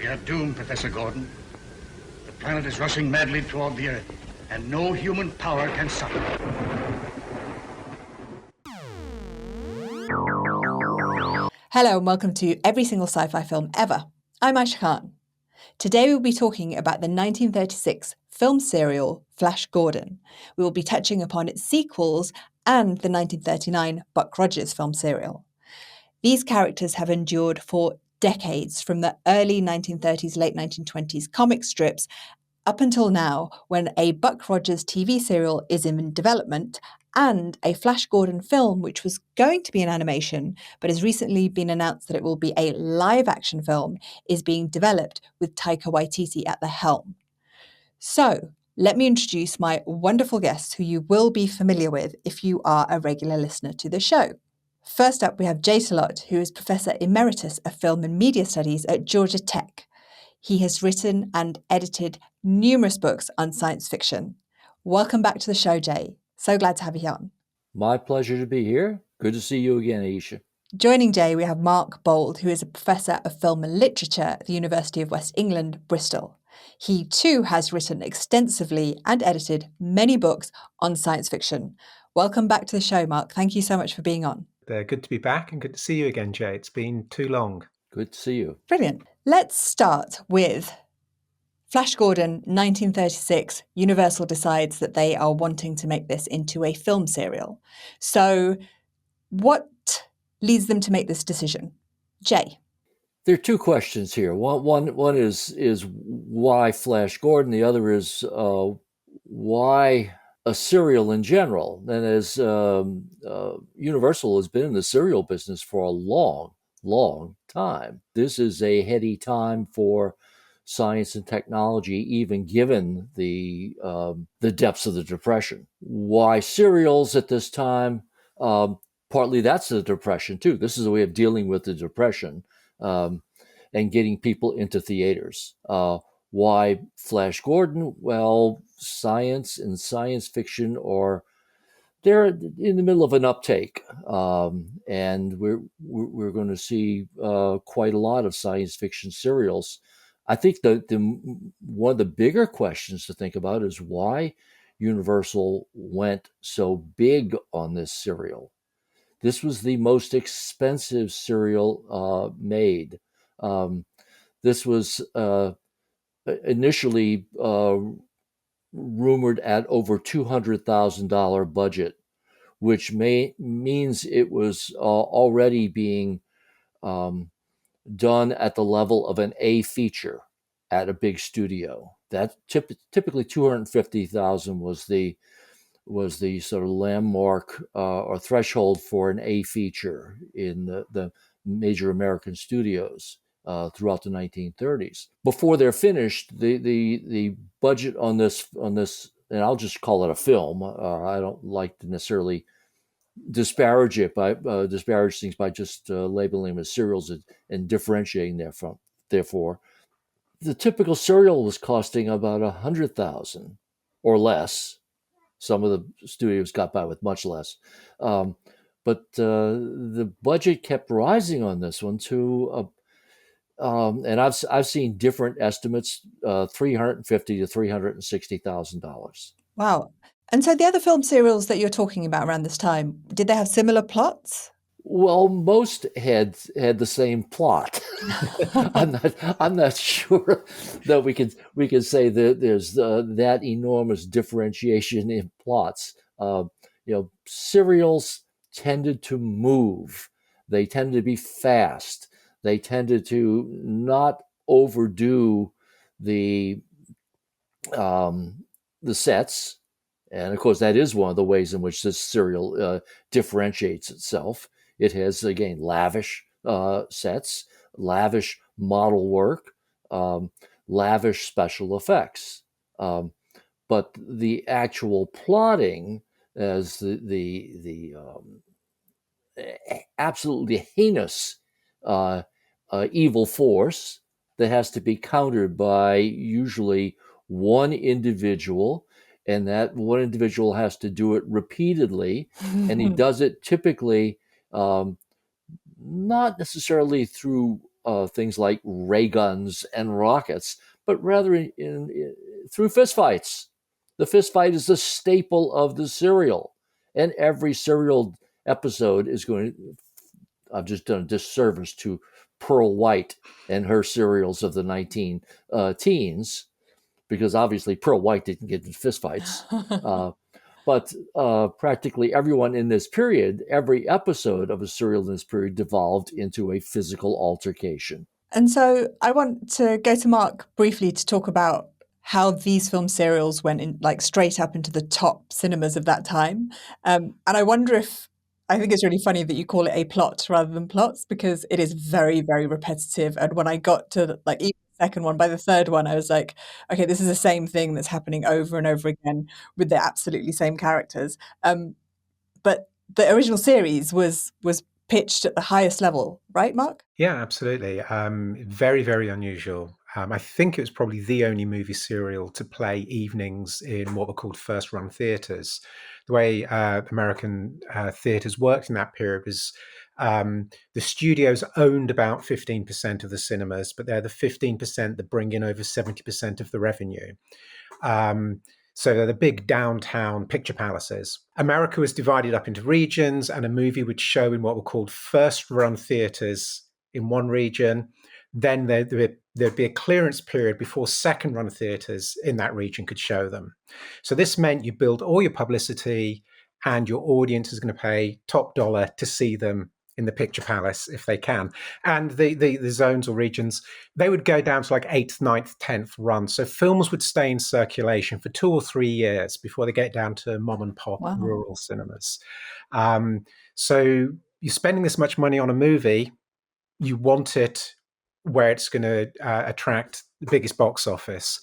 We are doomed, Professor Gordon. The planet is rushing madly toward the Earth, and no human power can stop it. Hello and welcome to Every Single Sci-Fi Film Ever. I'm Aisha Khan. Today we'll be talking about the 1936 film serial Flash Gordon. We will be touching upon its sequels and the 1939 Buck Rogers film serial. These characters have endured for decades, from the early 1930s, late 1920s comic strips up until now, when a Buck Rogers TV serial is in development and a Flash Gordon film, which was going to be an animation but has recently been announced that it will be a live-action film, is being developed with Taika Waititi at the helm. So, let me introduce my wonderful guests who you will be familiar with if you are a regular listener to the show. First up, we have Jay Salot, who is Professor Emeritus of Film and Media Studies at Georgia Tech. He has written and edited numerous books on science fiction. Welcome back to the show, Jay. So glad to have you on. My pleasure to be here. Good to see you again, Aisha. Joining Jay, we have Mark Bold, who is a Professor of Film and Literature at the University of West England, Bristol. He too has written extensively and edited many books on science fiction. Welcome back to the show, Mark. Thank you so much for being on. Good to be back and good to see you again, Jay. It's been too long. Good to see you. Brilliant. Let's start with Flash Gordon, 1936. Universal decides that they are wanting to make this into a film serial. So what leads them to make this decision? Jay. There are two questions here. One is why Flash Gordon. The other is why a serial in general. And as Universal has been in the serial business for a long time. This is a heady time for science and technology, even given the depths of the Depression. Why serials at this time? Partly that's the Depression too. This is a way of dealing with the Depression and getting people into theaters. Why Flash Gordon? Well, science and science fiction they're in the middle of an uptake, and we're going to see quite a lot of science fiction serials. I think the one of the bigger questions to think about is why Universal went so big on this serial. This was the most expensive serial made. This was initially rumored at over $200,000 budget, which means it was already being done at the level of an A feature at a big studio. That typically $250,000 was the sort of landmark or threshold for an A feature in the major American studios throughout the 1930s. Before they're finished, the budget on this, and I'll just call it a film. I don't like to necessarily disparage things by just labeling them as serials and differentiating therefrom. Therefore, the typical serial was costing about $100,000 or less. Some of the studios got by with much less. But the budget kept rising on this one to, and I've seen different estimates, $350,000 to $360,000. Wow. And so the other film serials that you're talking about around this time, did they have similar plots? Well, most had the same plot. I'm not sure that we can say that there's that enormous differentiation in plots. Serials tended to move. They tended to be fast. They tended to not overdo the sets. And of course, that is one of the ways in which this serial differentiates itself. It has, again, lavish sets, lavish model work, lavish special effects. But the actual plotting as the absolutely heinous evil force that has to be countered by usually one individual, and that one individual has to do it repeatedly, and he does it typically not necessarily through things like ray guns and rockets, but rather through fistfights. The fistfight is the staple of the serial, and every serial episode is going to. I've just done a disservice to Pearl White and her serials of the 19 teens, because obviously Pearl White didn't get into fistfights. But practically everyone in this period, every episode of a serial in this period devolved into a physical altercation. And so I want to go to Mark briefly to talk about how these film serials went in, like, straight up into the top cinemas of that time. And I wonder if, I think it's really funny that you call it a plot rather than plots, because it is very, very repetitive. And when I got to like even the second one, by the third one, I was like, okay, this is the same thing that's happening over and over again with the absolutely same characters. But the original series was pitched at the highest level, right, Mark? Yeah, absolutely. Very, very unusual. I think it was probably the only movie serial to play evenings in what were called first-run theatres. The way American theatres worked in that period was the studios owned about 15% of the cinemas, but they're the 15% that bring in over 70% of the revenue. So they're the big downtown picture palaces. America was divided up into regions, and a movie would show in what were called first-run theatres in one region. Then there'd be a clearance period before second-run theatres in that region could show them. So this meant you build all your publicity, and your audience is going to pay top dollar to see them in the picture palace if they can. And the zones or regions, they would go down to like 8th, 9th, 10th run. So films would stay in circulation for 2 or 3 years before they get down to mom and pop Wow. rural cinemas. So you're spending this much money on a movie, you want it where it's going to attract the biggest box office.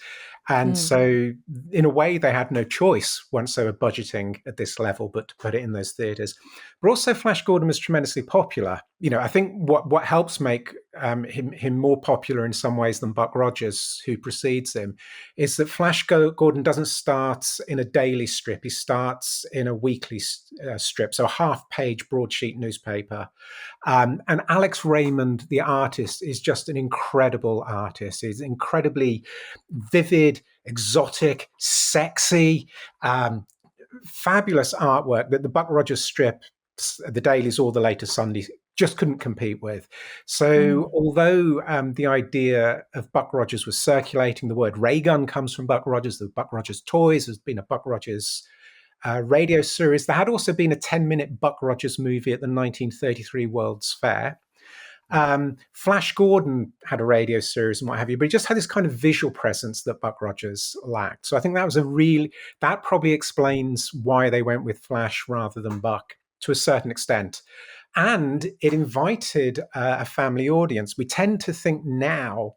And so in a way, they had no choice once they were budgeting at this level, but to put it in those theaters. But also Flash Gordon was tremendously popular. You know, I think what helps make him more popular in some ways than Buck Rogers, who precedes him, is that Flash Gordon doesn't start in a daily strip. He starts in a weekly strip, so a half-page broadsheet newspaper. And Alex Raymond, the artist, is just an incredible artist. He's incredibly vivid, exotic, sexy, fabulous artwork that the Buck Rogers strip, the dailies or the later Sunday, just couldn't compete with. So although the idea of Buck Rogers was circulating, the word ray gun comes from Buck Rogers, the Buck Rogers toys, there's been a Buck Rogers radio series. There had also been a 10-minute Buck Rogers movie at the 1933 World's Fair. Flash Gordon had a radio series and what have you, but he just had this kind of visual presence that Buck Rogers lacked. So I think that was that probably explains why they went with Flash rather than Buck to a certain extent. And it invited a family audience. We tend to think now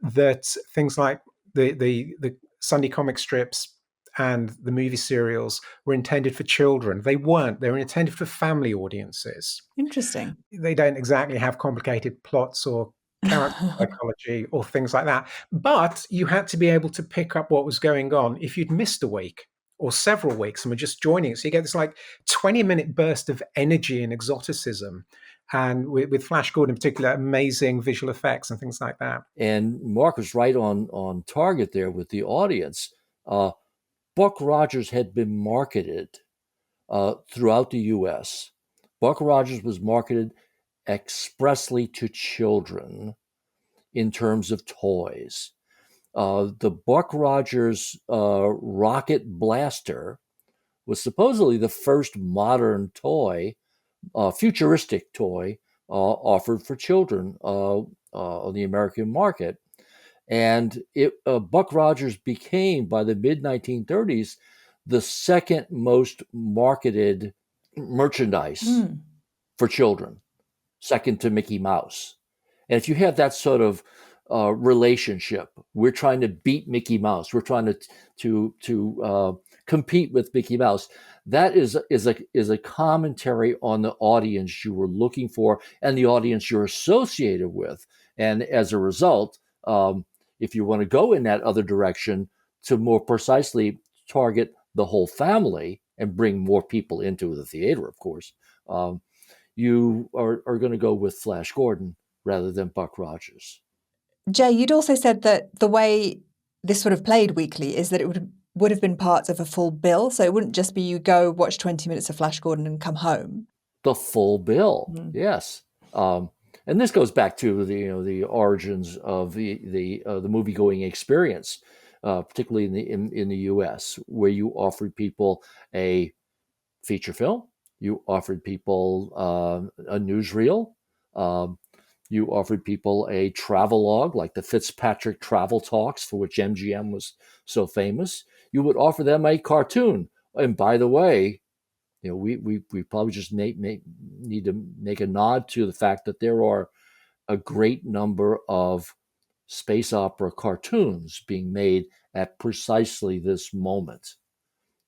that things like the Sunday comic strips and the movie serials were intended for children. They weren't. They were intended for family audiences. Interesting. They don't exactly have complicated plots or character psychology or things like that. But you had to be able to pick up what was going on if you'd missed a week or several weeks and were just joining it. So you get this like 20-minute burst of energy and exoticism. And with Flash Gordon in particular, amazing visual effects and things like that. And Mark was right on target there with the audience. Buck Rogers had been marketed throughout the U.S. Buck Rogers was marketed expressly to children in terms of toys. The Buck Rogers rocket blaster was supposedly the first modern toy, futuristic toy, offered for children on the American market. And Buck Rogers became, by the mid-1930s, the second most marketed merchandise for children, second to Mickey Mouse. And if you have that sort of relationship, we're trying to beat Mickey Mouse, we're trying to compete with Mickey Mouse, that is a commentary on the audience you were looking for and the audience you're associated with. And as a result, if you want to go in that other direction to more precisely target the whole family and bring more people into the theater, of course, you are going to go with Flash Gordon rather than Buck Rogers. Jay, you'd also said that the way this would have played weekly is that it would have been parts of a full bill. So it wouldn't just be you go watch 20 minutes of Flash Gordon and come home. The full bill, yes. And this goes back to the origins of the movie going experience, particularly in the U.S., where you offered people a feature film, you offered people a newsreel, you offered people a travelogue like the Fitzpatrick Travel Talks, for which MGM was so famous. You would offer them a cartoon. And by the way, we probably just need to make a nod to the fact that there are a great number of space opera cartoons being made at precisely this moment.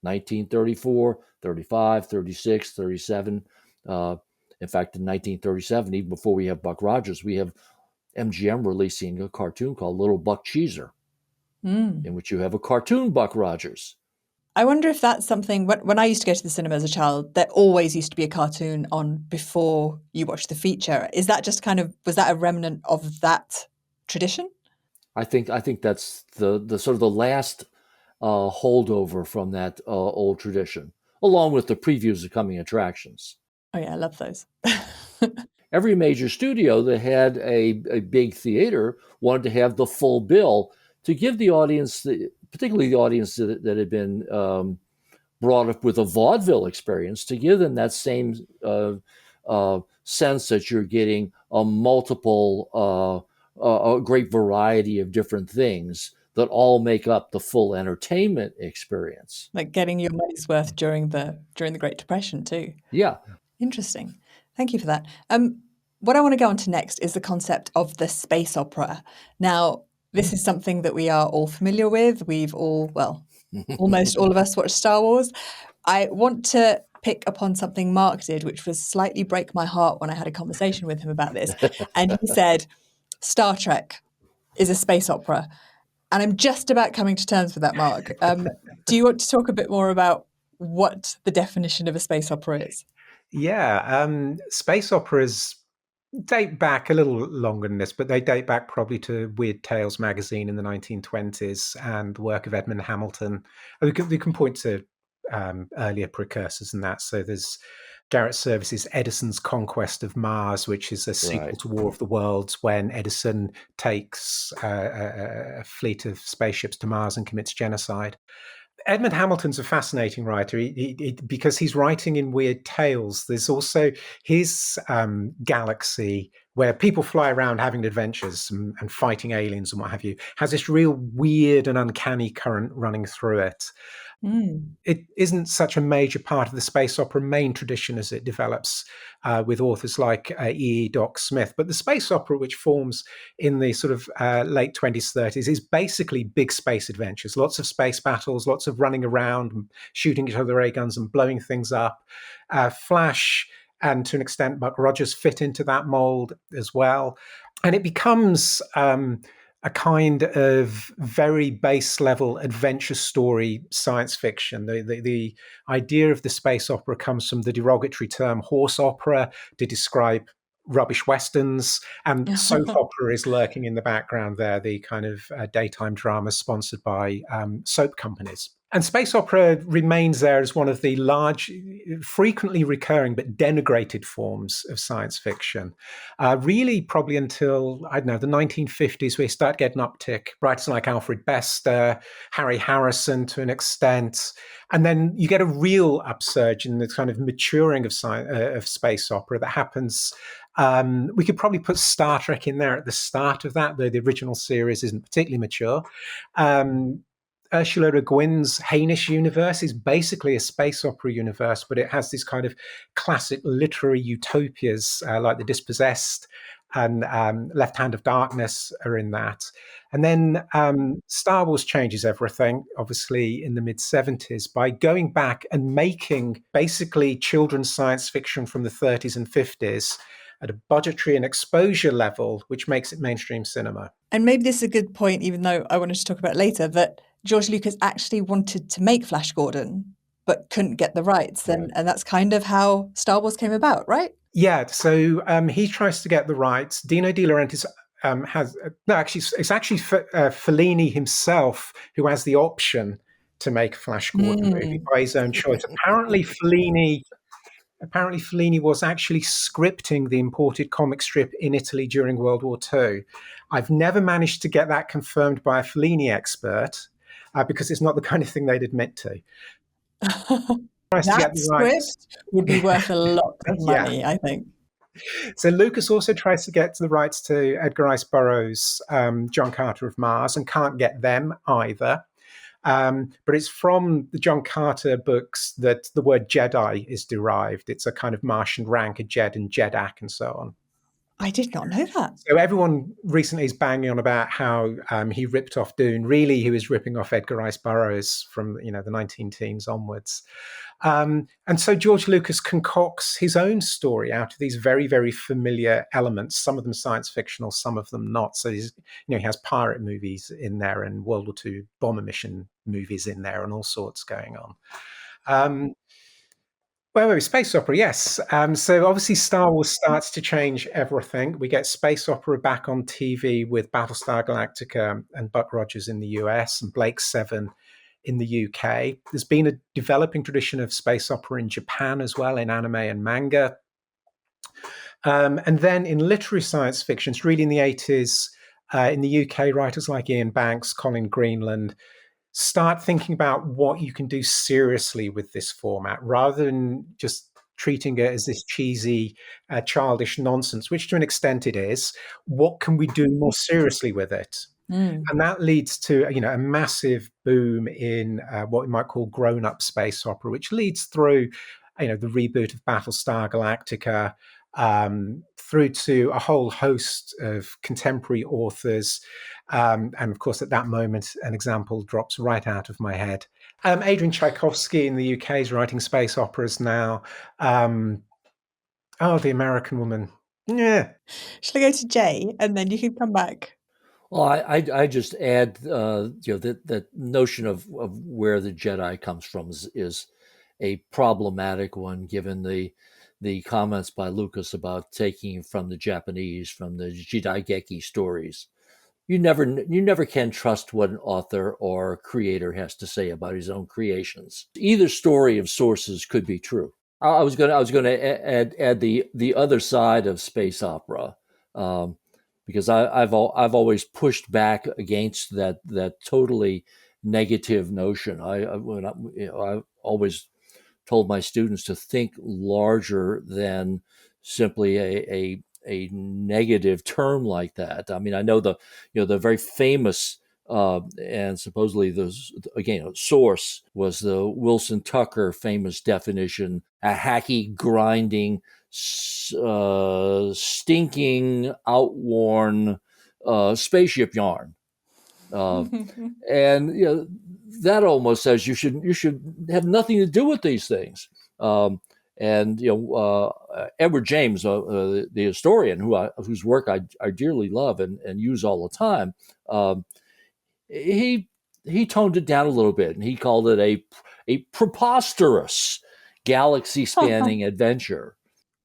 1934, 35, 36, 37. In fact, in 1937, even before we have Buck Rogers, we have MGM releasing a cartoon called Little Buck Cheeser, in which you have a cartoon Buck Rogers. I wonder if that's something, when I used to go to the cinema as a child, there always used to be a cartoon on before you watched the feature. Is that just was that a remnant of that tradition? I think that's the sort of the last holdover from that old tradition, along with the previews of coming attractions. Oh yeah, I love those. Every major studio that had a big theater wanted to have the full bill to give the audience, particularly the audience that had been brought up with a vaudeville experience, to give them that same sense that you're getting a great variety of different things that all make up the full entertainment experience. Like getting your money's worth during the Great Depression too. Yeah. Interesting. Thank you for that. What I want to go on to next is the concept of the space opera. Now, this is something that we are all familiar with. We've almost all of us watched Star Wars. I want to pick upon something Mark did, which was slightly break my heart when I had a conversation with him about this. And he said, Star Trek is a space opera. And I'm just about coming to terms with that, Mark. Do you want to talk a bit more about what the definition of a space opera is? Yeah, space operas date back a little longer than this, but they date back probably to Weird Tales magazine in the 1920s and the work of Edmund Hamilton. We can point to earlier precursors than that. So there's Garrett Service's Edison's Conquest of Mars, which is a sequel to War of the Worlds, when Edison takes a fleet of spaceships to Mars and commits genocide. Edmund Hamilton's a fascinating writer because he's writing in Weird Tales. There's also his galaxy where people fly around having adventures and fighting aliens and what have you, has this real weird and uncanny current running through it. It isn't such a major part of the space opera main tradition as it develops with authors like E. Doc Smith. But the space opera, which forms in the sort of late 20s, 30s, is basically big space adventures. Lots of space battles, lots of running around and shooting each other ray guns and blowing things up. Flash and to an extent Buck Rogers fit into that mold as well. And it becomes a kind of very base level adventure story science fiction. The idea of the space opera comes from the derogatory term horse opera to describe rubbish westerns, and soap opera is lurking in the background there, the kind of daytime dramas sponsored by soap companies. And space opera remains there as one of the large, frequently recurring but denigrated forms of science fiction. Really probably until, I don't know, the 1950s, we start getting uptick. Writers like Alfred Bester, Harry Harrison to an extent. And then you get a real upsurge in the kind of maturing of space opera that happens. We could probably put Star Trek in there at the start of that, though the original series isn't particularly mature. Ursula Le Guin's Hainish universe is basically a space opera universe, but it has this kind of classic literary utopias like The Dispossessed and Left Hand of Darkness are in that. And then Star Wars changes everything, obviously, in the mid-70s by going back and making basically children's science fiction from the 30s and 50s at a budgetary and exposure level, which makes it mainstream cinema. And maybe this is a good point, even though I wanted to talk about it later, that George Lucas actually wanted to make Flash Gordon, but couldn't get the rights. And that's kind of how Star Wars came about, right? Yeah, so he tries to get the rights. Dino De Laurentiis has no, actually, it's actually Fellini himself who has the option to make a Flash Gordon movie by his own choice. Apparently, Fellini was actually scripting the imported comic strip in Italy during World War II. I've never managed to get that confirmed by a Fellini expert because it's not the kind of thing they'd admit to. Tries to That get the rights. script would be worth a lot of Yeah. money, I think. So Lucas also tries to get the rights to Edgar Rice Burroughs' John Carter of Mars and can't get them either. But it's from the John Carter books that the word Jedi is derived. It's a kind of Martian rank, a Jed and Jedak and so on. I did not know that. So everyone recently is banging on about how he ripped off Dune. Really, he was ripping off Edgar Rice Burroughs from the 19-teens onwards. And so George Lucas concocts his own story out of these very, very familiar elements. Some of them science fictional, some of them not. So he has pirate movies in there and World War II bomber mission movies in there and all sorts going on. Well, space opera, yes. So obviously Star Wars starts to change everything. We get space opera back on TV with Battlestar Galactica and Buck Rogers in the US and Blake Seven in the UK. There's been a developing tradition of space opera in Japan as well, in anime and manga. And then in literary science fiction, it's really in the 80s, in the UK, writers like Ian Banks, Colin Greenland, start thinking about what you can do seriously with this format rather than just treating it as this cheesy, childish nonsense, which to an extent it is. What can we do more seriously with it? And that leads to a massive boom in what we might call grown-up space opera, which leads through the reboot of Battlestar Galactica, through to a whole host of contemporary authors. And of course, at that moment, an example drops right out of my head. Adrian Tchaikovsky in the UK is writing space operas now. The American Woman. Yeah. Shall I go to Jay and then you can come back? Well, I just add, that notion of where the Jedi comes from is a problematic one, given the comments by Lucas about taking from the Japanese, from the Jidaigeki stories. You never can trust what an author or creator has to say about his own creations. Either story of sources could be true. I was going to add the other side of space opera, because I've always pushed back against that totally negative notion. I always told my students to think larger than simply a negative term like that. I mean, I know the very famous and supposedly source was the Wilson Tucker famous definition: a hacky, grinding, stinking, outworn spaceship yarn. And that almost says you should have nothing to do with these things. And Edward James, the historian, whose work I dearly love and use all the time, he toned it down a little bit, and he called it a preposterous galaxy-spanning adventure.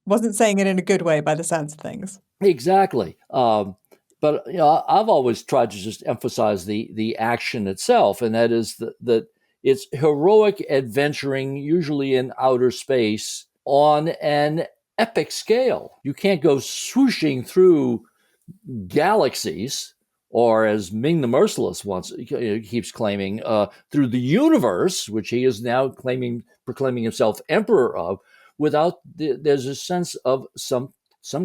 Wasn't saying it in a good way by the sounds of things. Exactly. But I've always tried to just emphasize the action itself, and that is that it's heroic adventuring, usually in outer space, on an epic scale. You can't go swooshing through galaxies, or as Ming the Merciless keeps claiming, through the universe, which he is now proclaiming himself emperor of, without there's a sense of some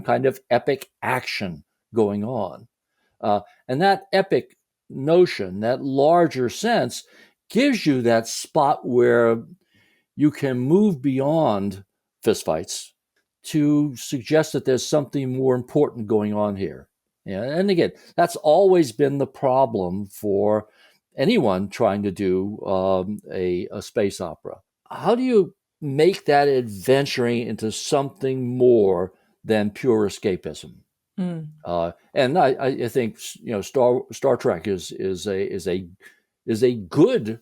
kind of epic action going on. And that epic notion, that larger sense, gives you that spot where you can move beyond fistfights to suggest that there's something more important going on here. And again, that's always been the problem for anyone trying to do a space opera. How do you make that adventuring into something more than pure escapism? And I think Star Trek is a good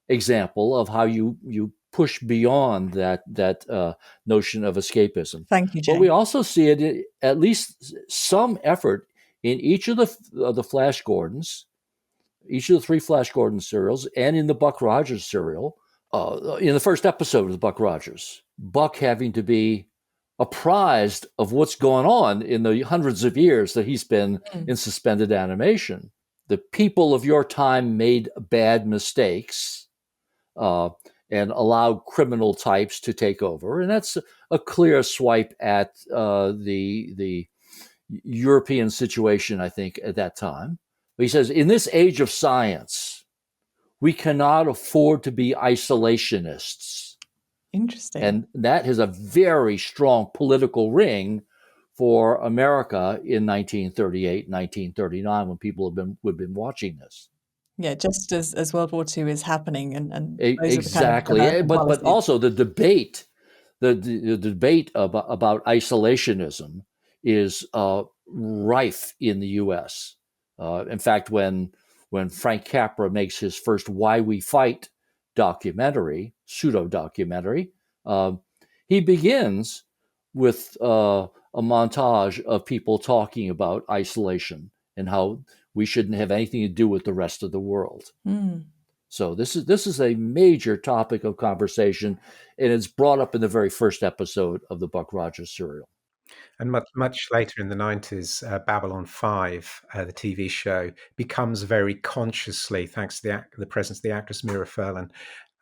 example of how you push beyond that notion of escapism. Thank you, But Jay. we also see it, at least some effort in each of the Flash Gordons, each of the 3 Flash Gordon serials, and in the Buck Rogers serial. In the first episode of the Buck Rogers, Buck having to be apprised of what's going on in the hundreds of years that he's been in suspended animation. The people of your time made bad mistakes and allowed criminal types to take over. And that's a clear swipe at the European situation, I think, at that time. But he says, in this age of science, we cannot afford to be isolationists. Interesting. And that has a very strong political ring for America in 1938, 1939, when people have been watching this. Yeah, just as World War II is happening, and those exactly. are the kind of but also the debate, the debate about isolationism is rife in the U.S. In fact, when Frank Capra makes his first "Why We Fight" documentary, pseudo documentary, he begins with a montage of people talking about isolation and how we shouldn't have anything to do with the rest of the world. So this is a major topic of conversation, and it's brought up in the very first episode of the Buck Rogers serial. And much later in the 90s, Babylon 5, the TV show, becomes very consciously, thanks to the presence of the actress Mira Furlan,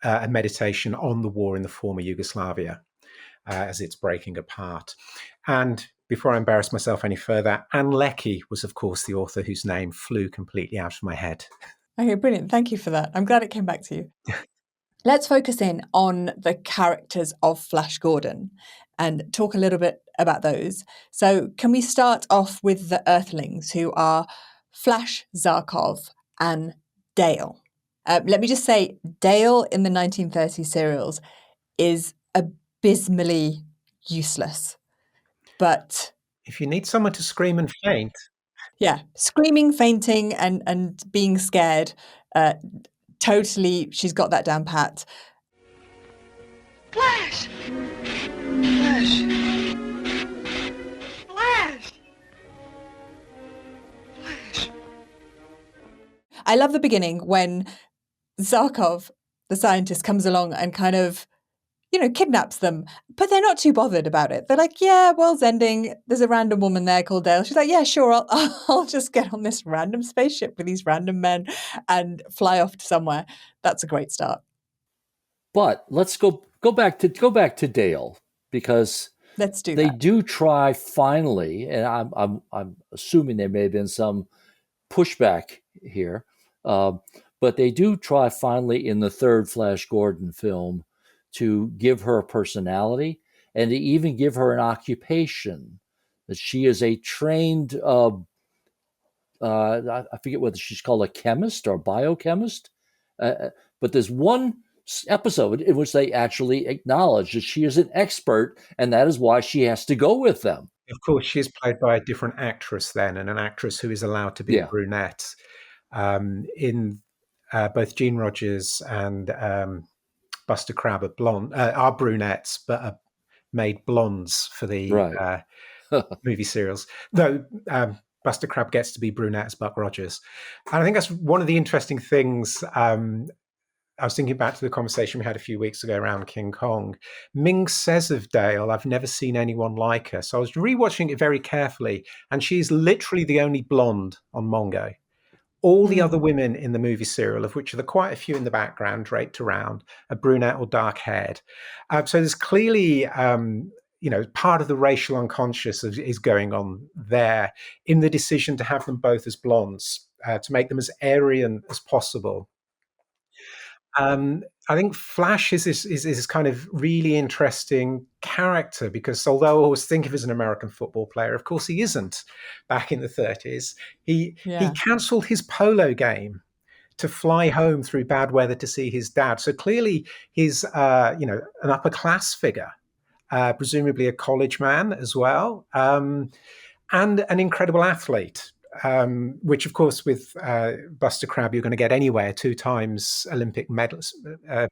a meditation on the war in the former Yugoslavia as it's breaking apart. And before I embarrass myself any further, Anne Leckie was, of course, the author whose name flew completely out of my head. Okay, brilliant. Thank you for that. I'm glad it came back to you. Let's focus in on the characters of Flash Gordon and talk a little bit about those. So can we start off with the Earthlings, who are Flash, Zarkov, and Dale? Let me just say, Dale in the 1930s serials is abysmally useless. But if you need someone to scream and faint. Yeah, screaming, fainting, and being scared. Totally, she's got that down pat. Flash! Flash! Flash! Flash! I love the beginning when Zarkov, the scientist, comes along and kind of, kidnaps them, but they're not too bothered about it. They're like, yeah, world's ending. There's a random woman there called Dale. She's like, yeah, sure, I'll just get on this random spaceship with these random men and fly off to somewhere. That's a great start. But let's go back to Dale, because they do try finally, and I'm assuming there may have been some pushback here, but they do try finally in the third Flash Gordon film to give her a personality and to even give her an occupation. That she is a trained, I forget whether she's called a chemist or biochemist, but there's one episode in which they actually acknowledge that she is an expert, and that is why she has to go with them. Of course, she is played by a different actress then, and an actress who is allowed to be a brunette. In both Gene Rogers and Buster Crabbe are brunettes, but are made blondes for the movie serials. Though Buster Crabbe gets to be brunette as Buck Rogers. And I think that's one of the interesting things. I was thinking back to the conversation we had a few weeks ago around King Kong. Ming says of Dale, I've never seen anyone like her. So I was rewatching it very carefully, and she's literally the only blonde on Mongo. All the other women in the movie serial, of which there are quite a few in the background draped around, are brunette or dark-haired. So there's clearly, part of the racial unconscious is going on there in the decision to have them both as blondes, to make them as Aryan as possible. I think Flash is this kind of really interesting character, because although I always think of him as an American football player, of course he isn't. Back in the 30s, he cancelled his polo game to fly home through bad weather to see his dad. So clearly he's an upper class figure, presumably a college man as well, and an incredible athlete. which of course with Buster Crabbe you're going to get anywhere. 2 times Olympic medalist,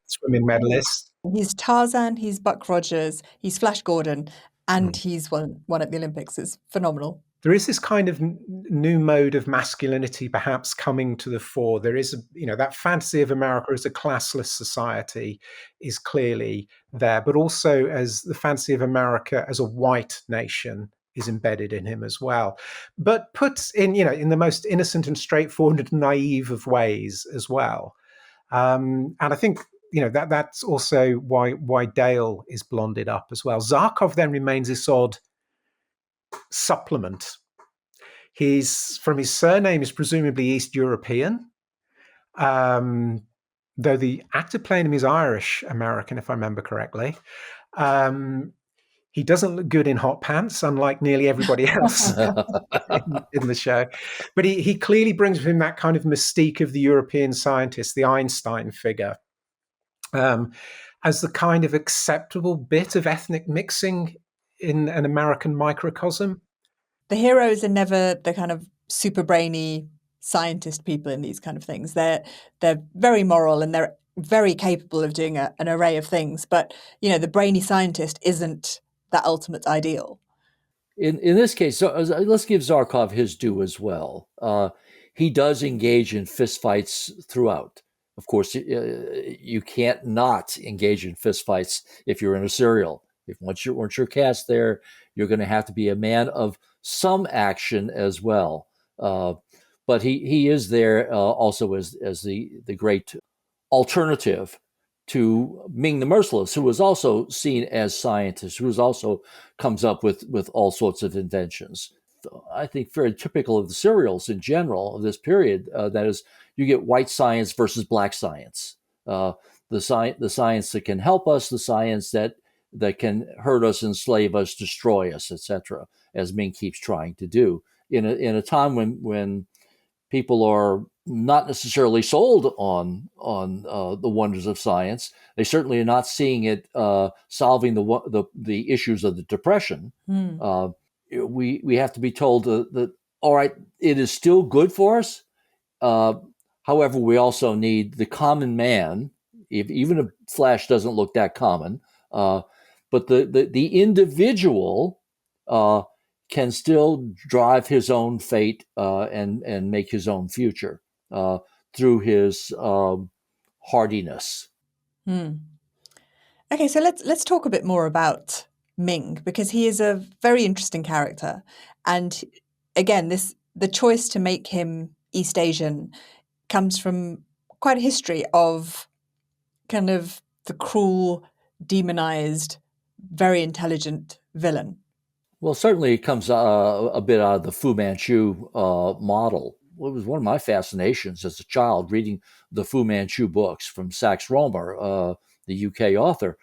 swimming medalist. He's Tarzan, he's Buck Rogers, he's Flash Gordon, and he's won at the Olympics. It's phenomenal. There is this kind of new mode of masculinity perhaps coming to the fore. There is, that fantasy of America as a classless society is clearly there, but also as the fantasy of America as a white nation is embedded in him as well, but put in the most innocent and straightforward and naive of ways as well. And I think that's also why Dale is blonded up as well. Zarkov then remains this odd supplement. He's, from his surname, is presumably East European, though the actor playing him is Irish American, if I remember correctly. He doesn't look good in hot pants, unlike nearly everybody else in the show. But he clearly brings with him that kind of mystique of the European scientist, the Einstein figure, as the kind of acceptable bit of ethnic mixing in an American microcosm. The heroes are never the kind of super brainy scientist people in these kind of things. They're very moral and they're very capable of doing an array of things. But, the brainy scientist isn't that ultimate ideal. In this case, so let's give Zarkov his due as well. He does engage in fistfights throughout. Of course, you can't not engage in fistfights if you're in a serial. Once you're cast there, you're going to have to be a man of some action as well. But he is there also as the great alternative to Ming the Merciless, who was also seen as scientist, who also comes up with all sorts of inventions. I think very typical of the serials in general of this period. That is, you get white science versus black science. The science that can help us, the science that can hurt us, enslave us, destroy us, etc., as Ming keeps trying to do. In a time when people are not necessarily sold on the wonders of science, they certainly are not seeing it solving the issues of the Depression. We have to be told that all right, it is still good for us. However, we also need the common man. Even if Flash doesn't look that common, but the individual can still drive his own fate and make his own future through his hardiness. Okay, so let's talk a bit more about Ming, because he is a very interesting character, and again, the choice to make him East Asian comes from quite a history of kind of the cruel, demonized, very intelligent villain. Well, certainly it comes a bit out of the Fu Manchu model. It was one of my fascinations as a child reading the Fu Manchu books from Sax Rohmer, the UK author.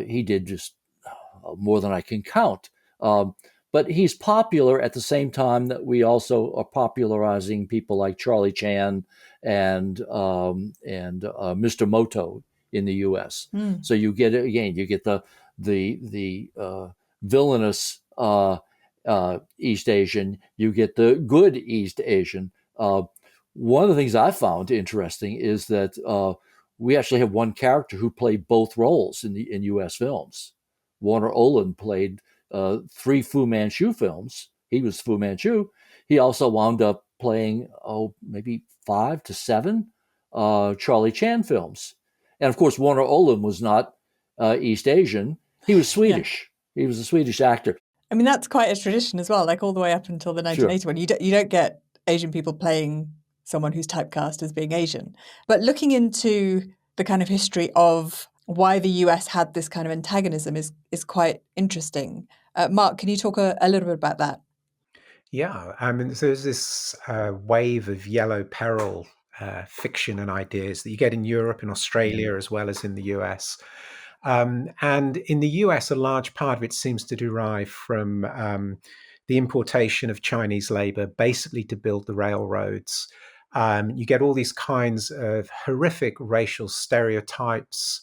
He did just more than I can count. But he's popular at the same time that we also are popularizing people like Charlie Chan and Mr. Moto in the U.S. So you get the villainous East Asian, you get the good East Asian. One of the things I found interesting is that we actually have one character who played both roles in U.S. films. Warner Olin played 3 Fu Manchu films. He was Fu Manchu. He also wound up playing maybe 5 to 7 Charlie Chan films. And of course, Warner Olin was not East Asian. He was Swedish. Yeah. He was a Swedish actor. I mean, that's quite a tradition as well, like all the way up until the 1980s, when you don't get Asian people playing someone who's typecast as being Asian. But looking into the kind of history of why the US had this kind of antagonism is quite interesting. Mark, can you talk a little bit about that? Yeah, I mean, there's this wave of yellow peril fiction and ideas that you get in Europe and Australia as well as in the US. And in the US, a large part of it seems to derive from the importation of Chinese labor, basically to build the railroads. You get all these kinds of horrific racial stereotypes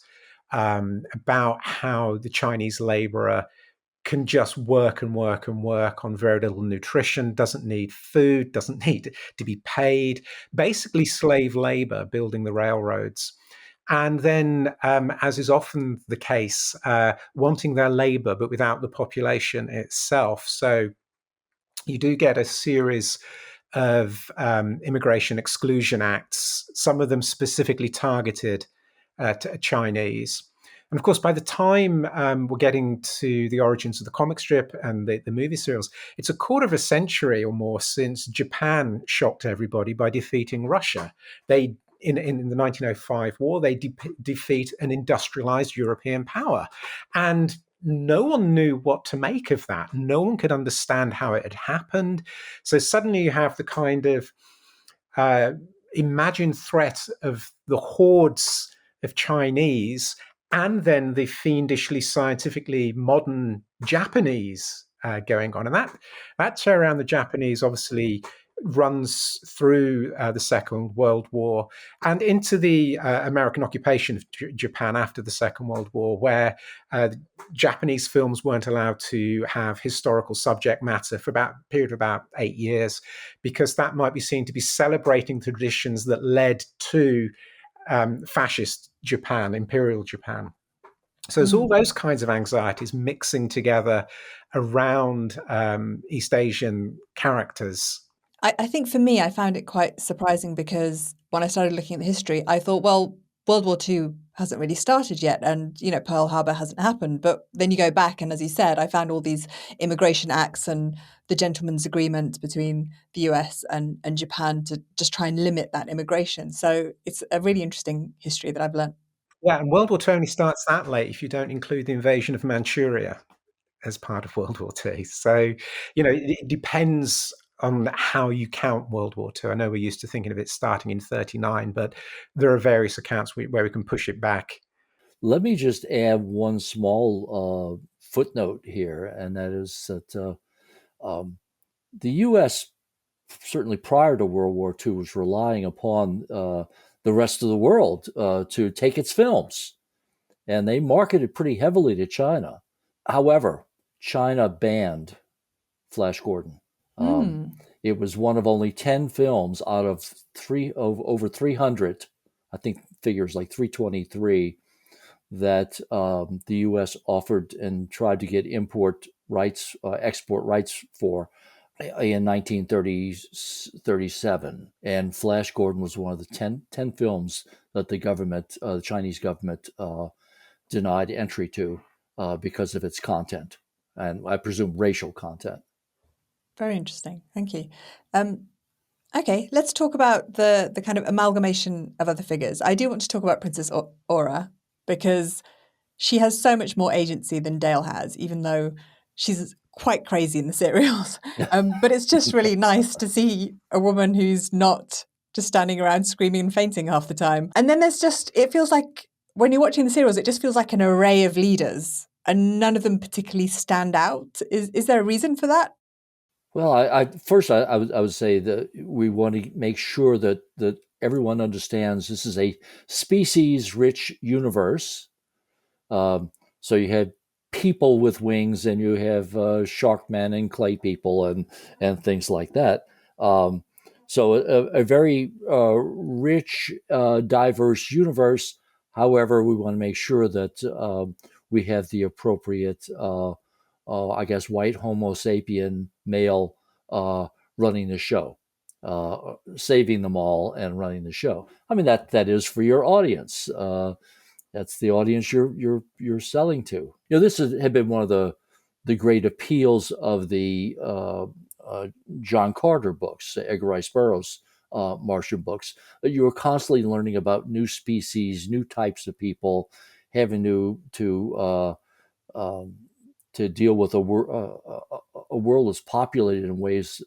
about how the Chinese laborer can just work and work and work on very little nutrition, doesn't need food, doesn't need to be paid, basically slave labor building the railroads. And then, as is often the case, wanting their labor, but without the population itself. So you do get a series of immigration exclusion acts, some of them specifically targeted to Chinese. And of course, by the time we're getting to the origins of the comic strip and the movie serials, it's a quarter of a century or more since Japan shocked everybody by defeating Russia. They in the 1905 war, they defeat an industrialized European power. And no one knew what to make of that. No one could understand how it had happened. So suddenly you have the kind of imagined threat of the hordes of Chinese and then the fiendishly scientifically modern Japanese going on. And that terror around the Japanese obviously runs through the Second World War and into the American occupation of Japan after the Second World War, where Japanese films weren't allowed to have historical subject matter for about a period of about 8 years, because that might be seen to be celebrating traditions that led to fascist Japan, imperial Japan. So there's all those kinds of anxieties mixing together around East Asian characters. I think for me, I found it quite surprising because when I started looking at the history, I thought, well, World War II hasn't really started yet, and Pearl Harbor hasn't happened. But then you go back, and as you said, I found all these immigration acts and the gentleman's agreement between the US and Japan to just try and limit that immigration. So it's a really interesting history that I've learned. Yeah, and World War II only starts that late if you don't include the invasion of Manchuria as part of World War II. So, it depends on how you count World War II. I know we're used to thinking of it starting in 1939, but there are various accounts where we can push it back. Let me just add one small footnote here, and that is that the U.S., certainly prior to World War II, was relying upon the rest of the world to take its films, and they marketed pretty heavily to China. However, China banned Flash Gordon. It was one of only 10 films out of over 300, I think figures like 323, that the U.S. offered and tried to get export rights for in 1937. And Flash Gordon was one of the 10 films that the Chinese government denied entry to because of its content, and I presume racial content. Very interesting. Thank you. Okay, let's talk about the kind of amalgamation of other figures. I do want to talk about Princess Aura because she has so much more agency than Dale has, even though she's quite crazy in the serials. But it's just really nice to see a woman who's not just standing around screaming and fainting half the time. And then it feels like when you're watching the serials, it just feels like an array of leaders and none of them particularly stand out. Is there a reason for that? Well, I would say that we want to make sure that everyone understands this is a species-rich universe. So you have people with wings, and you have sharkmen and clay people and things like that. So a very rich, diverse universe. However, we want to make sure that we have the appropriate white Homo sapien male running the show, saving them all and running the show. I mean, that is for your audience. That's the audience you're selling to. This had been one of the great appeals of the John Carter books, Edgar Rice Burroughs Martian books, that you were constantly learning about new species, new types of people, having to deal with a world that's populated in ways,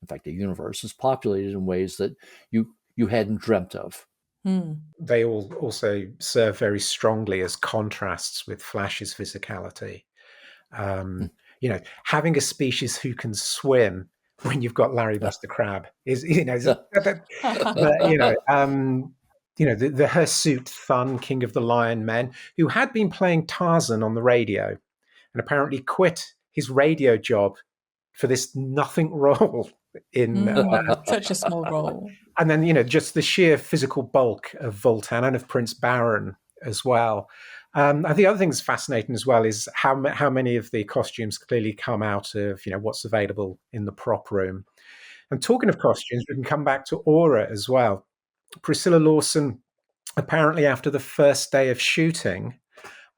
in fact, the universe is populated in ways that you hadn't dreamt of. They all also serve very strongly as contrasts with Flash's physicality. Having a species who can swim when you've got Larry Buster Crab is, the hirsute Thun, king of the Lion Men, who had been playing Tarzan on the radio and apparently quit his radio job for this nothing role in Such a small role. and then just the sheer physical bulk of Voltan and of Prince Baron as well. And the other thing that's fascinating as well is how many of the costumes clearly come out of what's available in the prop room. And talking of costumes, we can come back to Aura as well. Priscilla Lawson, apparently after the first day of shooting,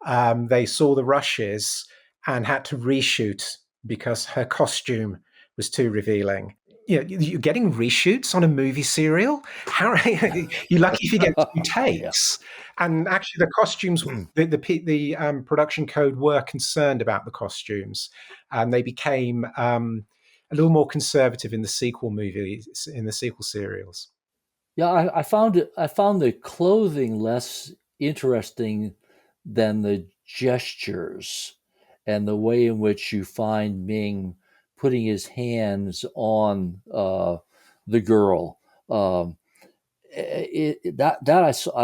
they saw the rushes and had to reshoot because her costume was too revealing. You're getting reshoots on a movie serial. How you're lucky if you get 2 takes. Yeah. And actually, the costumes, the production code were concerned about the costumes, and they became a little more conservative in the sequel movies, in the sequel serials. Yeah, I found the clothing less interesting than the gestures and the way in which you find Ming putting his hands on the girl. I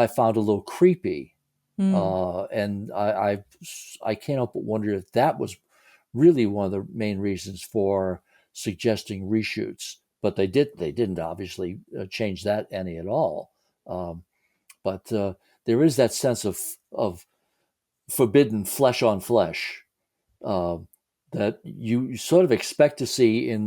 found a little creepy, and I can't help but wonder if that was really one of the main reasons for suggesting reshoots. But they didn't obviously change that any at all. But there is that sense of forbidden flesh on flesh that you sort of expect to see in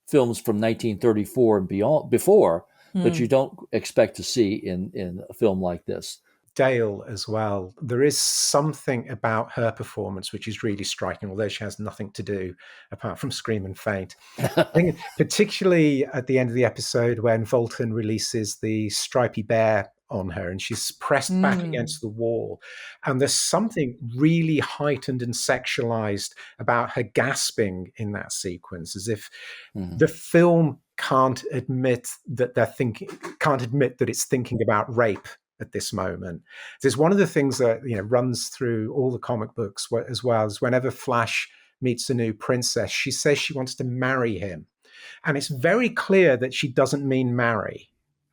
films from 1934 and before, but you don't expect to see in a film like this. Dale as well. There is something about her performance which is really striking, although she has nothing to do apart from scream and faint. I think particularly at the end of the episode when Voltan releases the stripy bear on her and she's pressed back against the wall. And there's something really heightened and sexualized about her gasping in that sequence, as if the film can't admit that it's thinking about rape at this moment. There's one of the things that runs through all the comic books as well, as whenever Flash meets a new princess, she says she wants to marry him. And it's very clear that she doesn't mean marry.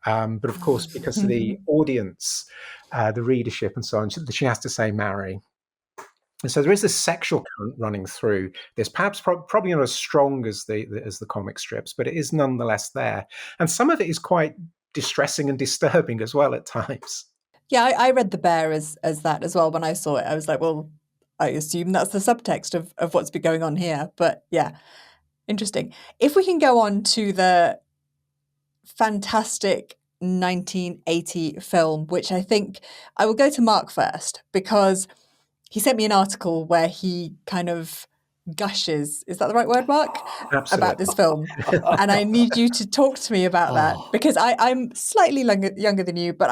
But of course, because of the audience, the readership and so on, she has to say marry. And so there is this sexual current running through this, perhaps probably not as strong as the comic strips, but it is nonetheless there. And some of it is quite distressing and disturbing as well at times. Yeah, I read the bear as that as well when I saw it. I was like, well, I assume that's the subtext of what's been going on here. But yeah, interesting. If we can go on to the fantastic 1980 film, which I think I will go to Mark first, because he sent me an article where he kind of gushes, is that the right word, Mark? Absolutely. About this film. And I need you to talk to me about that, because I'm slightly younger than you, but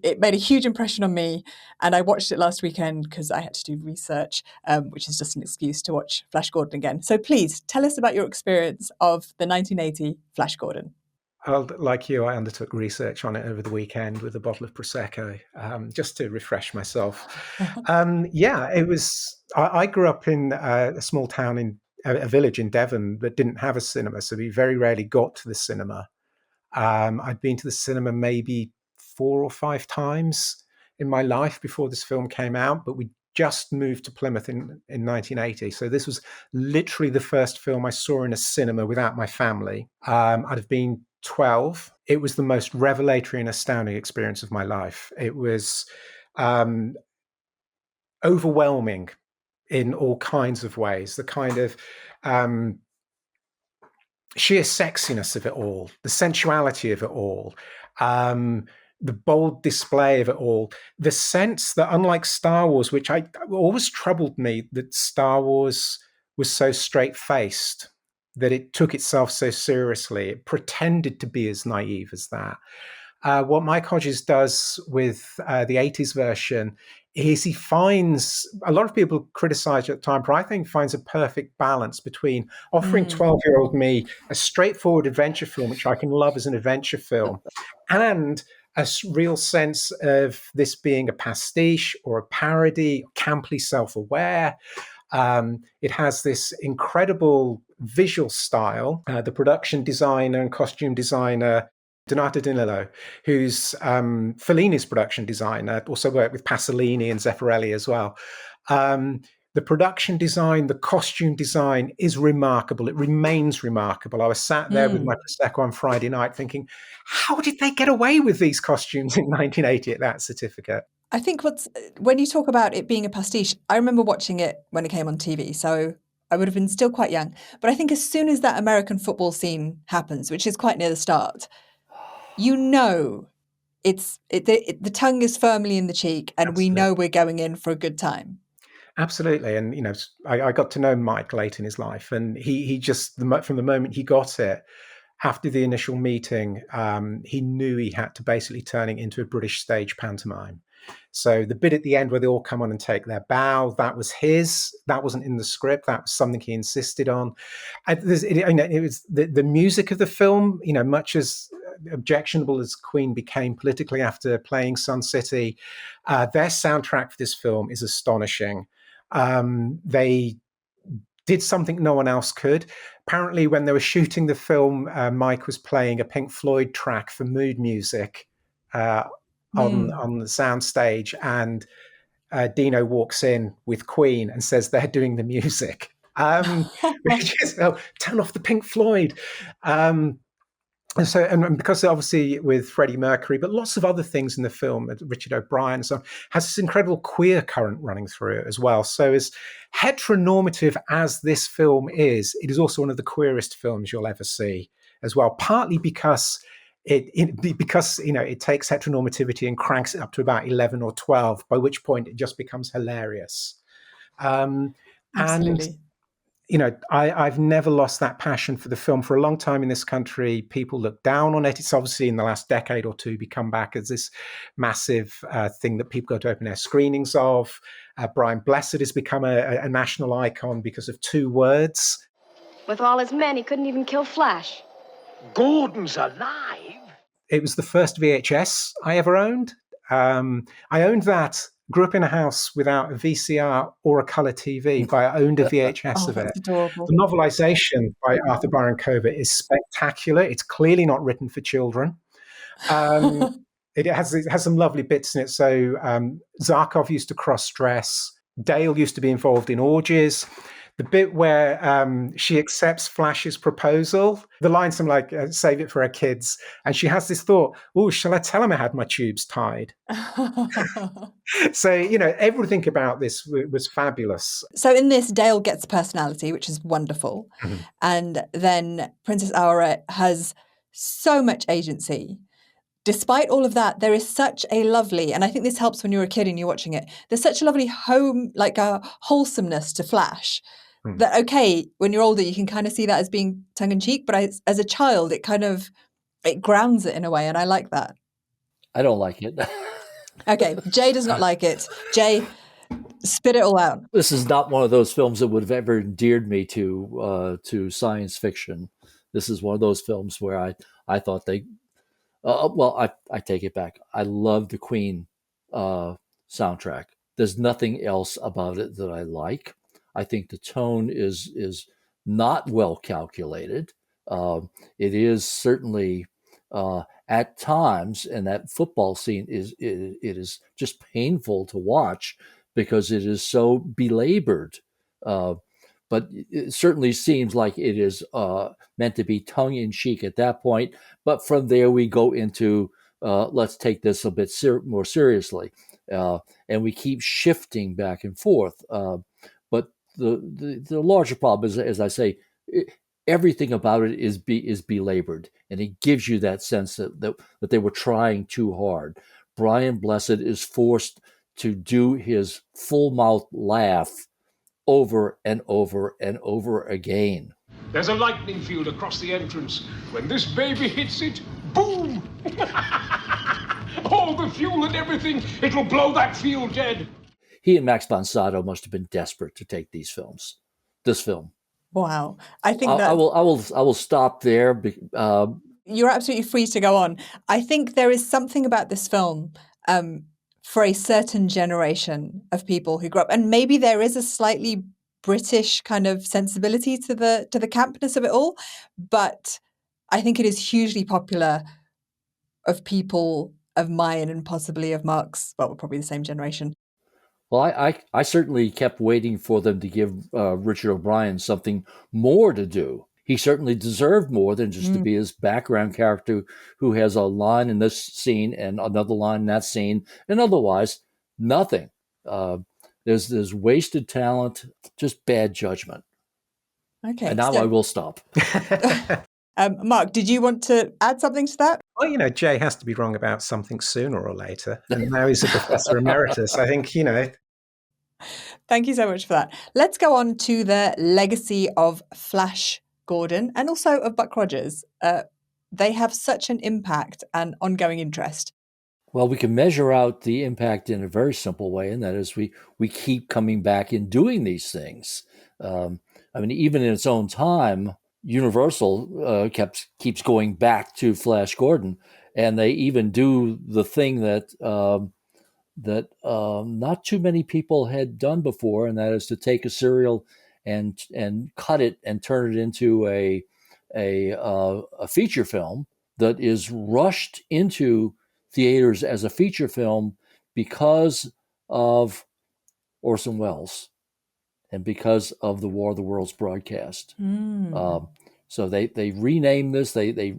it made a huge impression on me. And I watched it last weekend because I had to do research, which is just an excuse to watch Flash Gordon again. So please tell us about your experience of the 1980 Flash Gordon. Well, like you, I undertook research on it over the weekend with a bottle of Prosecco, just to refresh myself. It was. I grew up in a small town in a village in Devon that didn't have a cinema, so we very rarely got to the cinema. I'd been to the cinema maybe 4 or 5 times in my life before this film came out, but we just moved to Plymouth in 1980. So this was literally the first film I saw in a cinema without my family. I'd have been 12. It was the most revelatory and astounding experience of my life. It was overwhelming in all kinds of ways. The kind of sheer sexiness of it all, the sensuality of it all, the bold display of it all, the sense that unlike Star Wars, which I always troubled me, that Star Wars was so straight-faced, that it took itself so seriously. It pretended to be as naive as that. What Mike Hodges does with the 80s version is he finds, a lot of people criticize at the time, but I think finds a perfect balance between offering 12-year-old me a straightforward adventure film, which I can love as an adventure film, and a real sense of this being a pastiche or a parody, camply self-aware. It has this incredible visual style. The production designer and costume designer, Donato Danilo, who's Fellini's production designer, also worked with Pasolini and Zeffirelli as well, The production design, the costume design is remarkable. It remains remarkable. I was sat there with my Prosecco on Friday night thinking, how did they get away with these costumes in 1980 at that certificate? I think when you talk about it being a pastiche, I remember watching it when it came on TV, so I would have been still quite young. But I think as soon as that American football scene happens, which is quite near the start, you know the tongue is firmly in the cheek, and we know we're going in for a good time. Absolutely. And, I got to know Mike late in his life, and he just, from the moment he got it, after the initial meeting, he knew he had to basically turn it into a British stage pantomime. So the bit at the end where they all come on and take their bow, that was his. That wasn't in the script. That was something he insisted on. It was the music of the film, much as objectionable as Queen became politically after playing Sun City, their soundtrack for this film is astonishing. They did something no one else could. Apparently, when they were shooting the film, Mike was playing a Pink Floyd track for mood music on the sound stage, and Dino walks in with Queen and says they're doing the music. Which is, turn off the Pink Floyd. And because obviously with Freddie Mercury, but lots of other things in the film, Richard O'Brien, so has this incredible queer current running through it as well. So as heteronormative as this film is, it is also one of the queerest films you'll ever see as well. Partly because it takes heteronormativity and cranks it up to about 11 or 12, by which point it just becomes hilarious. Absolutely. And I've never lost that passion for the film. For a long time in this country, people look down on it. It's obviously in the last decade or two become back as this massive thing that people go to open air screenings of. Brian Blessed has become a national icon because of 2 words. With all his men, he couldn't even kill Flash. Gordon's alive? It was the first VHS I ever owned. I owned that. Grew up in a house without a VCR or a colour TV, but I owned a VHS of it. Adorable. The novelisation by Arthur Byron Covert is spectacular. It's clearly not written for children. It has some lovely bits in it. So Zarkov used to cross-dress. Dale used to be involved in orgies. The bit where she accepts Flash's proposal, the line something like, save it for her kids. And she has this thought, oh, shall I tell him I had my tubes tied? So, everything about this was fabulous. So in this, Dale gets personality, which is wonderful. Mm-hmm. And then Princess Aura has so much agency. Despite all of that, there is such a lovely, and I think this helps when you're a kid and you're watching it, there's such a lovely wholesomeness to Flash. That, okay, when you're older, you can kind of see that as being tongue-in-cheek, but as a child, it grounds it in a way, and I like that. I don't like it. Okay, Jay does not like it. Jay, spit it all out. This is not one of those films that would have ever endeared me to science fiction. This is one of those films where I thought they... I take it back. I love the Queen soundtrack. There's nothing else about it that I like. I think the tone is not well calculated. It is certainly at times, and that football scene it is just painful to watch because it is so belabored. But it certainly seems like it is meant to be tongue-in-cheek at that point. But from there we go into let's take this a bit more seriously, and we keep shifting back and forth. But the larger problem is, as I say, everything about it is belabored, and it gives you that sense that they were trying too hard. Brian Blessed is forced to do his full mouth laugh over and over and over again. There's a lightning field across the entrance. When this baby hits it, boom! All the fuel and everything, it'll blow that field dead. He and Max von Sydow must have been desperate to take this film. Wow. I think I will stop there. You're absolutely free to go on. I think there is something about this film for a certain generation of people who grew up, and maybe there is a slightly British kind of sensibility to the campness of it all, but I think it is hugely popular of people of mine and possibly of Mark's, well, we're probably the same generation. Well, I certainly kept waiting for them to give Richard O'Brien something more to do. He certainly deserved more than just to be his background character who has a line in this scene and another line in that scene, and otherwise nothing. Uh, there's wasted talent, just bad judgment. Okay. And now I will stop. Mark, did you want to add something to that? Well, Jay has to be wrong about something sooner or later. And now he's a professor emeritus. I think. Thank you so much for that. Let's go on to the legacy of Flash Gordon and also of Buck Rogers. They have such an impact and ongoing interest. Well, we can measure out the impact in a very simple way, and that is we keep coming back and doing these things. Even in its own time, Universal keeps going back to Flash Gordon, and they even do the thing that not too many people had done before, and that is to take a serial and cut it and turn it into a feature film that is rushed into theaters as a feature film because of Orson Welles and because of the War of the Worlds broadcast. So they renamed this, they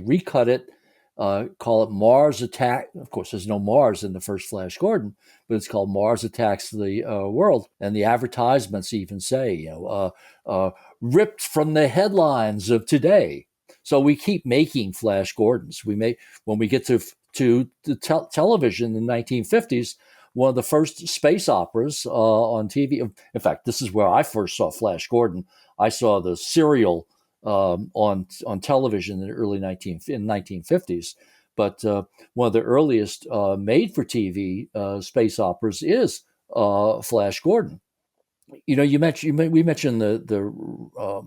recut it, call it Mars Attack. Of course, there's no Mars in the first Flash Gordon, but it's called Mars Attacks the World. And the advertisements even say, ripped from the headlines of today. So we keep making Flash Gordons. When we get to television in the 1950s, one of the first space operas on TV. In fact, this is where I first saw Flash Gordon. I saw the serial on television in the early 1950s. But one of the earliest made-for-TV space operas is Flash Gordon. We mentioned the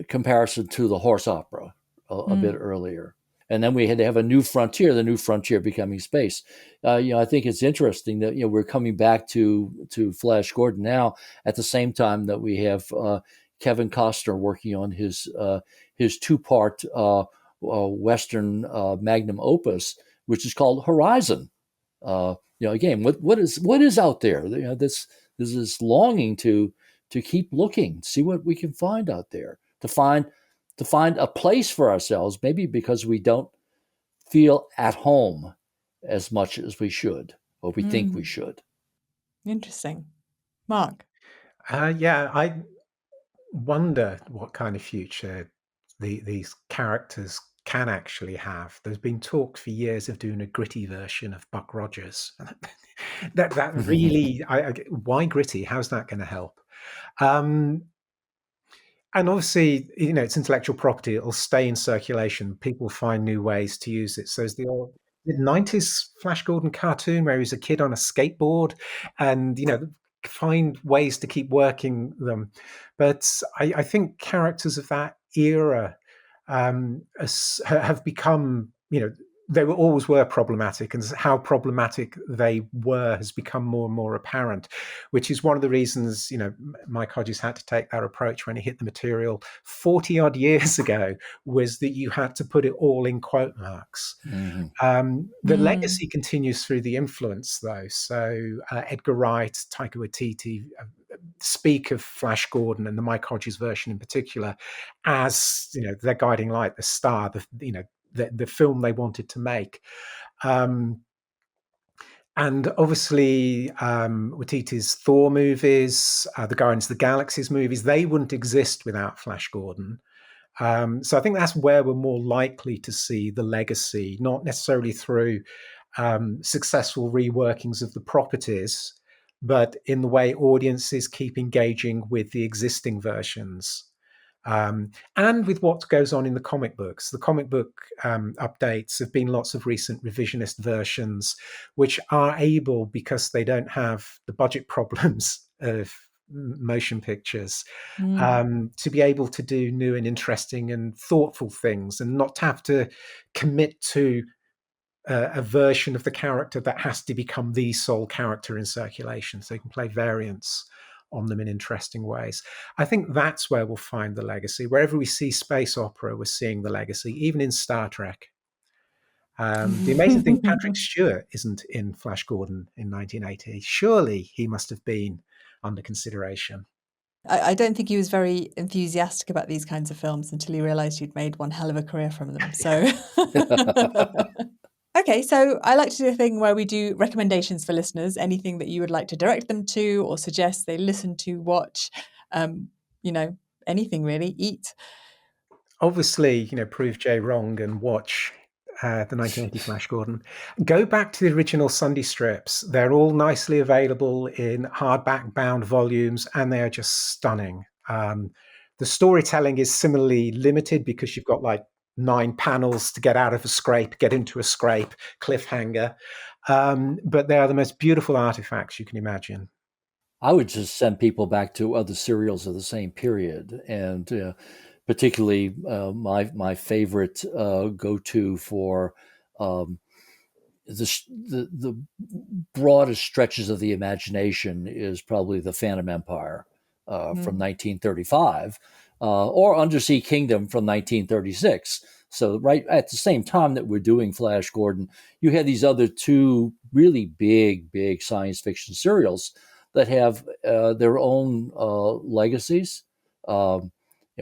comparison to the horse opera a bit earlier. And then we had to have a new frontier, the new frontier becoming space. I think it's interesting that we're coming back to Flash Gordon now at the same time that we have Kevin Costner working on his two-part Western magnum opus, which is called Horizon. Again, what is out there? This is longing to keep looking, see what we can find out there, to find a place for ourselves, maybe because we don't feel at home as much as we should, or we think we should. Interesting. Mark? I wonder what kind of future these characters can actually have. There's been talk for years of doing a gritty version of Buck Rogers. that really, why gritty? How's that going to help? And obviously, it's intellectual property. It'll stay in circulation. People find new ways to use it. So there's the old 90s Flash Gordon cartoon where he's a kid on a skateboard and, find ways to keep working them. But I think characters of that era have become, they always were problematic, and how problematic they were has become more and more apparent, which is one of the reasons, Mike Hodges had to take that approach when he hit the material 40 odd years ago, was that you had to put it all in quote marks. The legacy continues through the influence, though. So Edgar Wright, Taika Waititi speak of Flash Gordon and the Mike Hodges version in particular as, their guiding light, the star, the film they wanted to make. And obviously, Waititi's Thor movies, the Guardians of the Galaxies movies, they wouldn't exist without Flash Gordon. So I think that's where we're more likely to see the legacy, not necessarily through successful reworkings of the properties, but in the way audiences keep engaging with the existing versions. And with what goes on in the comic books. The comic book updates have been lots of recent revisionist versions, which are able, because they don't have the budget problems of motion pictures, to be able to do new and interesting and thoughtful things, and not have to commit to a version of the character that has to become the sole character in circulation. So you can play variants on them in interesting ways. I think that's where we'll find the legacy. Wherever we see space opera, we're seeing the legacy, even in Star Trek. The amazing thing, Patrick Stewart isn't in Flash Gordon in 1980. Surely he must have been under consideration. I don't think he was very enthusiastic about these kinds of films until he realised he'd made one hell of a career from them. So, okay, so I like to do a thing where we do recommendations for listeners, anything that you would like to direct them to or suggest they listen to, watch, anything really, eat. Obviously, prove Jay wrong and watch the 1980 Flash Gordon. Go back to the original Sunday strips. They're all nicely available in hardback bound volumes, and they are just stunning. The storytelling is similarly limited because you've got like 9 panels to get out of a scrape, get into a scrape, cliffhanger. But they are the most beautiful artifacts you can imagine. I would just send people back to other serials of the same period, and particularly my favorite go-to for the broadest stretches of the imagination is probably the Phantom Empire from 1935 or Undersea Kingdom from 1936. So right at the same time that we're doing Flash Gordon, you had these other two really big science fiction serials that have their own legacies.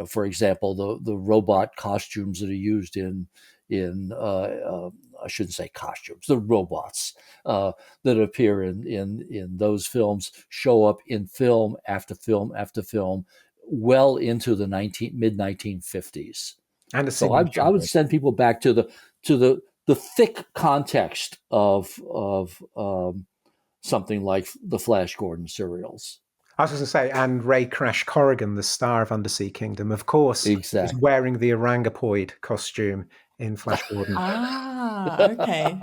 For example, the robot costumes that are used in I shouldn't say costumes, the robots that appear in those films show up in film after film after film, well into the mid 1950s. And so I would send people back to the thick context of something like the Flash Gordon serials. I was going to say, and Ray Crash Corrigan, the star of Undersea Kingdom, of course, exactly, is wearing the orangopoid costume in Flash Gordon. Okay.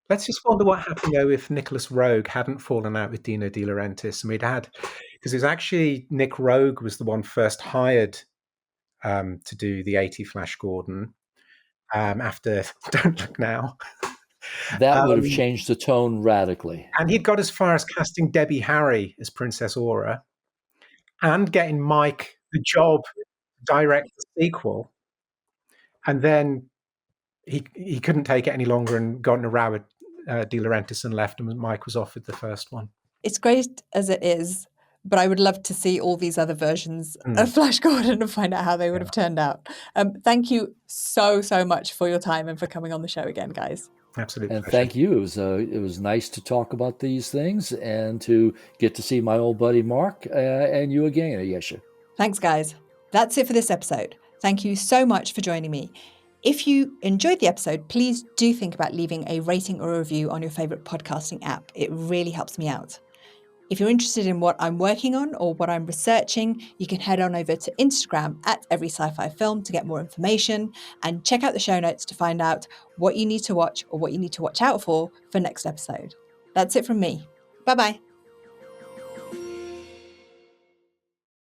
Let's just wonder what happened, though, if Nicholas Roeg hadn't fallen out with Dino De Laurentiis. And because it was actually Nick Roeg was the one first hired to do the 80 Flash Gordon after Don't Look Now. That would have changed the tone radically. And he'd got as far as casting Debbie Harry as Princess Aura and getting Mike the job to direct the sequel. And then he couldn't take it any longer and got in a row with De Laurentiis and left, and Mike was offered the first one. It's great as it is, but I would love to see all these other versions of Flash Gordon and find out how they would have turned out. Thank you so much for your time and for coming on the show again, guys. Absolutely. And thank you. It was nice to talk about these things and to get to see my old buddy Mark and you again, Ayesha. Thanks, guys. That's it for this episode. Thank you so much for joining me. If you enjoyed the episode, please do think about leaving a rating or a review on your favourite podcasting app. It really helps me out. If you're interested in what I'm working on or what I'm researching, you can head on over to Instagram at Every Sci-Fi Film to get more information and check out the show notes to find out what you need to watch or what you need to watch out for next episode. That's it from me. Bye-bye.